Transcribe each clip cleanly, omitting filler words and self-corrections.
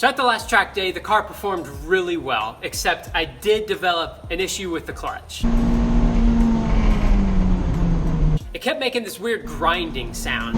So at the last track day, the car performed really well, except I did develop an issue with the clutch. It kept making this weird grinding sound.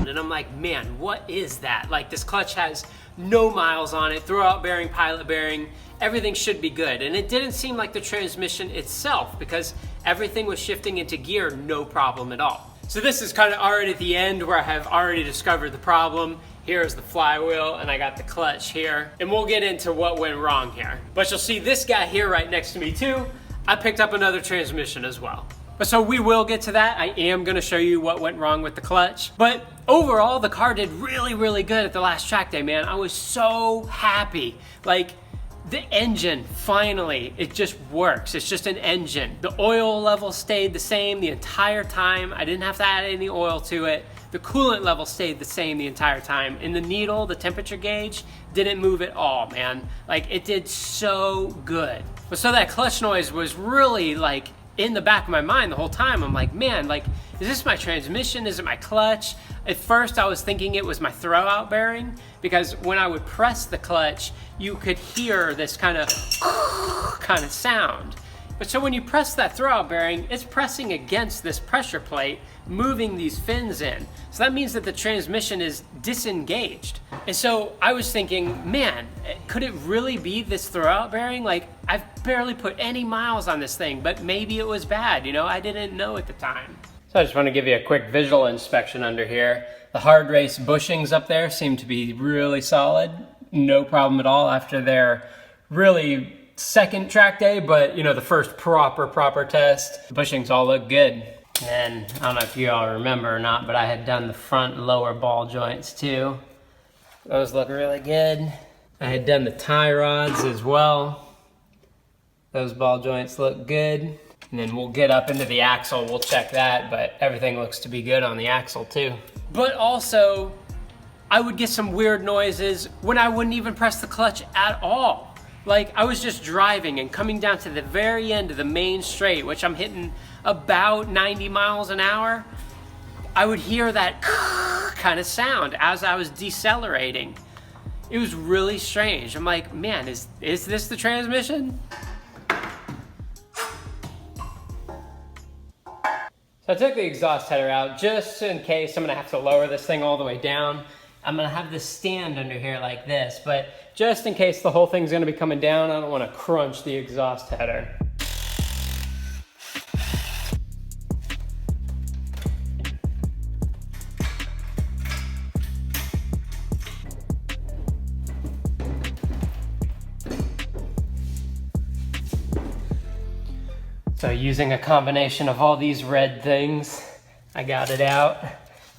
And I'm like, man, what is that? Like, this clutch has no miles on it, throwout bearing, pilot bearing, everything should be good. And it didn't seem like the transmission itself, because everything was shifting into gear, no problem at all. So this is kind of already at the end where I have already discovered the problem. Here's the flywheel, and I got the clutch here. And we'll get into what went wrong here. But you'll see this guy here right next to me too. I picked up another transmission as well. But so we will get to that. I am gonna show you what went wrong with the clutch. But overall, the car did really, really good at the last track day, man. I was so happy. Like, the engine, finally, it just works. It's just an engine. The oil level stayed the same the entire time. I didn't have to add any oil to it. The coolant level stayed the same the entire time. And the needle, the temperature gauge, didn't move at all, man. Like, it did so good. But so that clutch noise was really like in the back of my mind the whole time. I'm like, man, like, is this my transmission? Is it my clutch? At first I was thinking it was my throwout bearing, because when I would press the clutch, you could hear this kind of sound. But so when you press that throwout bearing, it's pressing against this pressure plate, moving these fins in. So that means that the transmission is disengaged. And so I was thinking, man, could it really be this throwout bearing? Like, I've barely put any miles on this thing, but maybe it was bad, you know? I didn't know at the time. So I just want to give you a quick visual inspection under here. The hard race bushings up there seem to be really solid. No problem at all after their really second track day, but you know, the first proper test. The bushings all look good. And I don't know if you all remember or not, but I had done the front and lower ball joints too. Those look really good. I had done the tie rods as well. Those ball joints look good. And then we'll get up into the axle, we'll check that, but everything looks to be good on the axle too. But also, I would get some weird noises when I wouldn't even press the clutch at all. Like, I was just driving and coming down to the very end of the main straight, which I'm hitting about 90 miles an hour. I would hear that kind of sound as I was decelerating. It was really strange. I'm like, man, is this the transmission? So I took the exhaust header out just in case I'm gonna have to lower this thing all the way down. I'm gonna have this stand under here like this, but just in case the whole thing's gonna be coming down, I don't wanna crunch the exhaust header. So using a combination of all these red things, I got it out.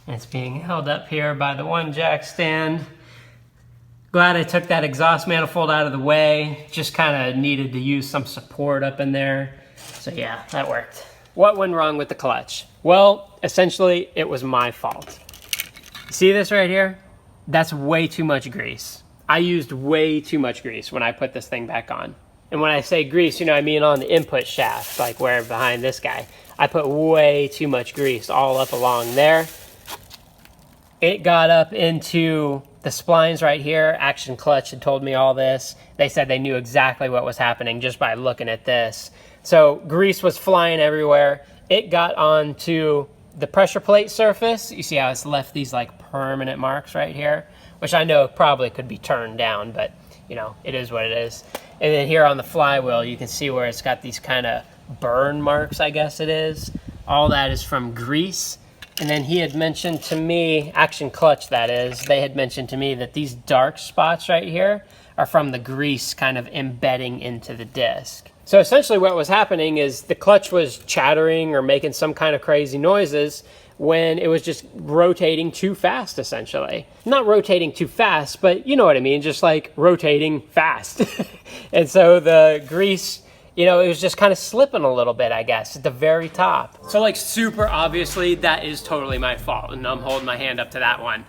It's being held up here by the one jack stand. Glad I took that exhaust manifold out of the way. Just kind of needed to use some support up in there. So yeah, that worked. What went wrong with the clutch? Well, essentially it was my fault. See this right here? That's way too much grease. I used way too much grease when I put this thing back on. And when I say grease, you know, I mean on the input shaft, like where behind this guy. I put way too much grease all up along there. It got up into the splines right here. Action Clutch had told me all this. They said they knew exactly what was happening just by looking at this. So grease was flying everywhere. It got onto the pressure plate surface. You see how it's left these like permanent marks right here, which I know probably could be turned down, but you know, it is what it is. And then here on the flywheel, you can see where it's got these kind of burn marks, I guess it is. All that is from grease. And then he had mentioned to me, Action Clutch that is, they had mentioned to me that these dark spots right here are from the grease kind of embedding into the disc. So essentially what was happening is the clutch was chattering or making some kind of crazy noises when it was just rotating too fast, essentially. Not rotating too fast, but you know what I mean, just like rotating fast. And so the grease, you know, it was just kind of slipping a little bit, I guess, at the very top. So like super obviously, that is totally my fault, and I'm holding my hand up to that one.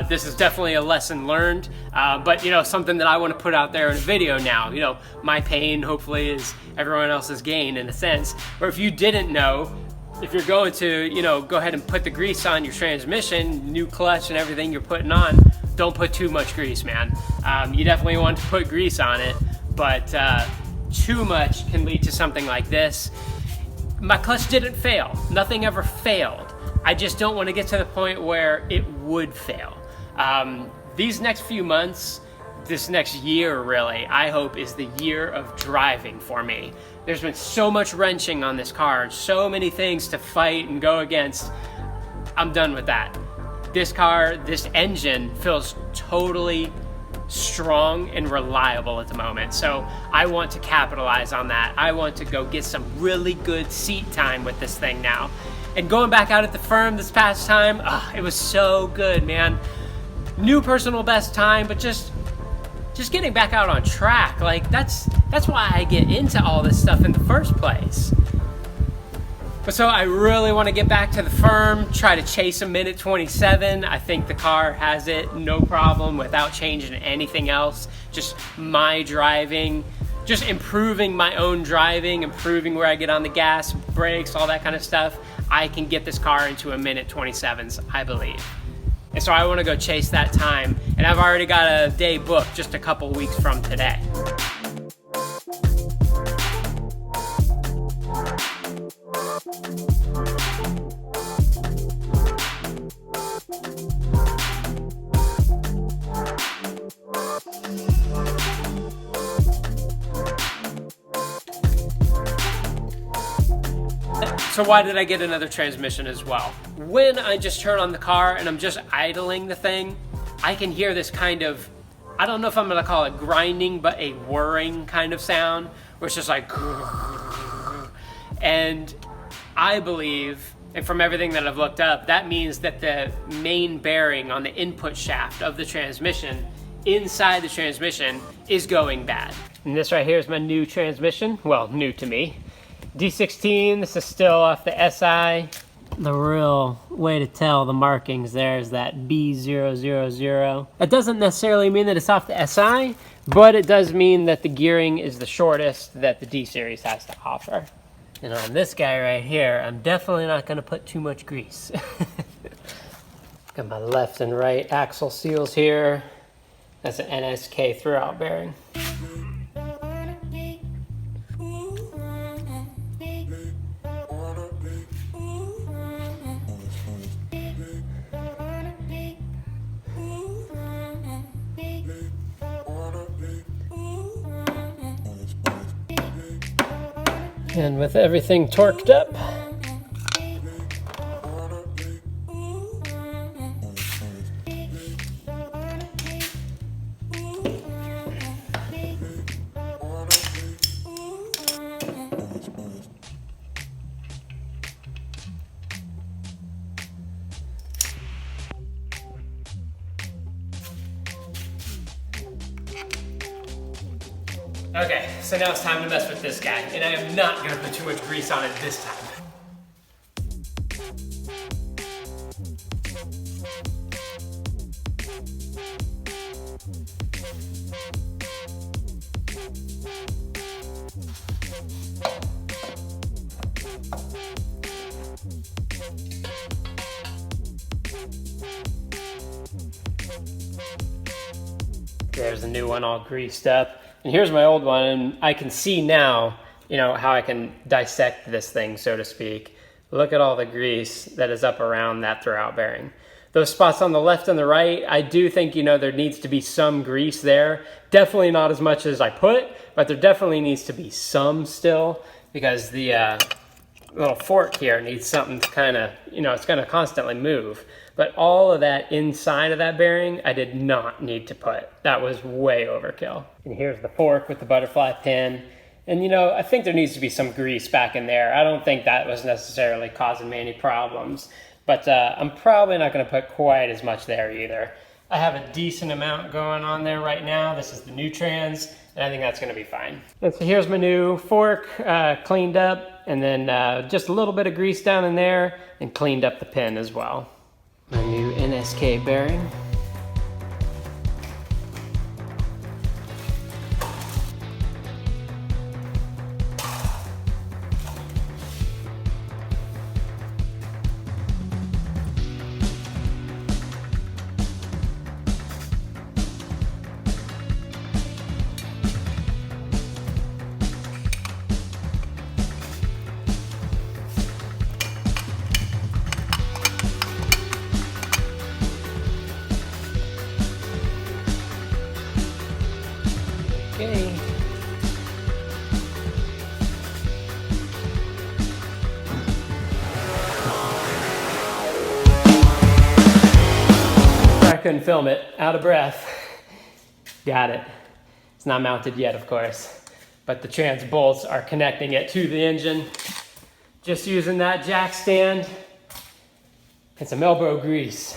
This is definitely a lesson learned, but you know, something that I want to put out there in a video now. You know, my pain hopefully is everyone else's gain in a sense. Or if you didn't know, if you're going to, you know, go ahead and put the grease on your transmission, new clutch and everything you're putting on, don't put too much grease, man. You definitely want to put grease on it, but too much can lead to something like this. My clutch didn't fail. Nothing ever failed. I just don't want to get to the point where it would fail. These next few months, this next year really, I hope is the year of driving for me. There's been so much wrenching on this car, so many things to fight and go against. I'm done with that. This car, this engine feels totally strong and reliable at the moment. So I want to capitalize on that. I want to go get some really good seat time with this thing now. And going back out at the firm this past time, it was so good, man. New personal best time, but just getting back out on track. Like that's why I get into all this stuff in the first place. But so I really want to get back to the firm, try to chase a minute 27. I think the car has it no problem without changing anything else. Just my driving, just improving my own driving, improving where I get on the gas, brakes, all that kind of stuff. I can get this car into a minute 27s, I believe. And so I want to go chase that time. And I've already got a day booked just a couple weeks from today. So why did I get another transmission as well? When I just turn on the car and I'm just idling the thing, I can hear this kind of, I don't know if I'm gonna call it grinding, but a whirring kind of sound, where it's just like, and I believe, and from everything that I've looked up, that means that the main bearing on the input shaft of the transmission, inside the transmission, is going bad. And this right here is my new transmission, well, new to me. D16, this is still off the SI. The real way to tell the markings there is that B000. That doesn't necessarily mean that it's off the SI, but it does mean that the gearing is the shortest that the D series has to offer. And on this guy right here, I'm definitely not gonna put too much grease. Got my left and right axle seals here. That's an NSK throughout bearing. And with everything torqued up, okay, so now it's time to mess with this guy, and I am not gonna put too much grease on it this time. There's the new one all greased up. And here's my old one, and I can see now, you know, how I can dissect this thing, so to speak. Look at all the grease that is up around that throwout bearing. Those spots on the left and the right, I do think, you know, there needs to be some grease there. Definitely not as much as I put, but there definitely needs to be some still, because the little fork here needs something to kind of, you know, it's going to constantly move. But all of that inside of that bearing, I did not need to put. That was way overkill. And here's the fork with the butterfly pin. And you know, I think there needs to be some grease back in there. I don't think that was necessarily causing me any problems. But I'm probably not gonna put quite as much there either. I have a decent amount going on there right now. This is the new trans, and I think that's gonna be fine. And so here's my new fork, cleaned up, and then just a little bit of grease down in there, and cleaned up the pin as well. My new NSK bearing. Okay. I couldn't film it, out of breath. Got it. It's not mounted yet, of course, but the trans bolts are connecting it to the engine. Just using that jack stand and some elbow grease.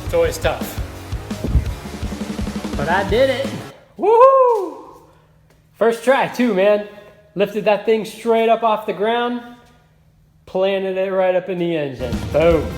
It's always tough, but I did it. Woohoo! First try too, man. Lifted that thing straight up off the ground, planted it right up in the engine. Boom.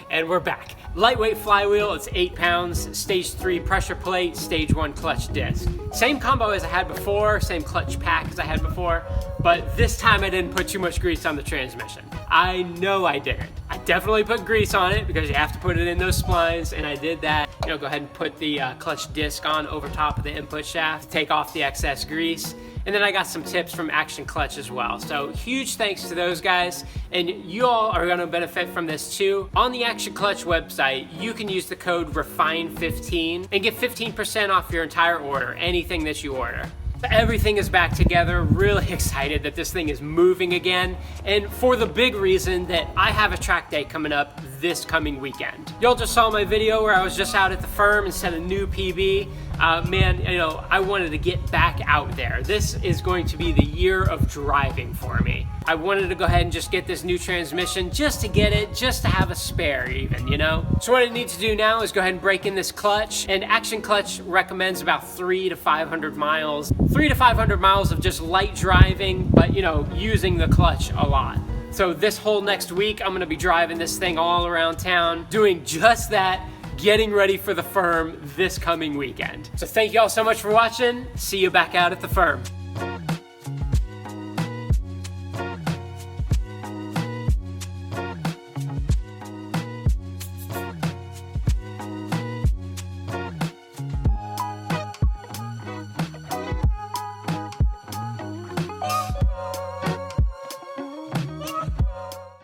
And we're back. Lightweight flywheel, it's 8 pounds, stage 3 pressure plate, stage 1 clutch disc. Same combo as I had before, same clutch pack as I had before, but this time I didn't put too much grease on the transmission. I know I didn't. I definitely put grease on it because you have to put it in those splines, and I did that. You know, go ahead and put the clutch disc on over top of the input shaft, take off the excess grease. And then I got some tips from Action Clutch as well. So huge thanks to those guys. And you all are gonna benefit from this too. On the Action Clutch website, you can use the code REFINE15 and get 15% off your entire order, anything that you order. Everything is back together. Really excited that this thing is moving again. And for the big reason that I have a track day coming up this coming weekend. Y'all just saw my video where I was just out at the firm and set a new PB. Man, you know, I wanted to get back out there. This is going to be the year of driving for me. I wanted to go ahead and just get this new transmission just to get it, just to have a spare even, you know? So what I need to do now is go ahead and break in this clutch, and Action Clutch recommends about 300 to 500 miles. 300 to 500 miles of just light driving, but you know, using the clutch a lot. So this whole next week, I'm gonna be driving this thing all around town, doing just that, getting ready for the firm this coming weekend. So thank you all so much for watching. See you back out at the firm.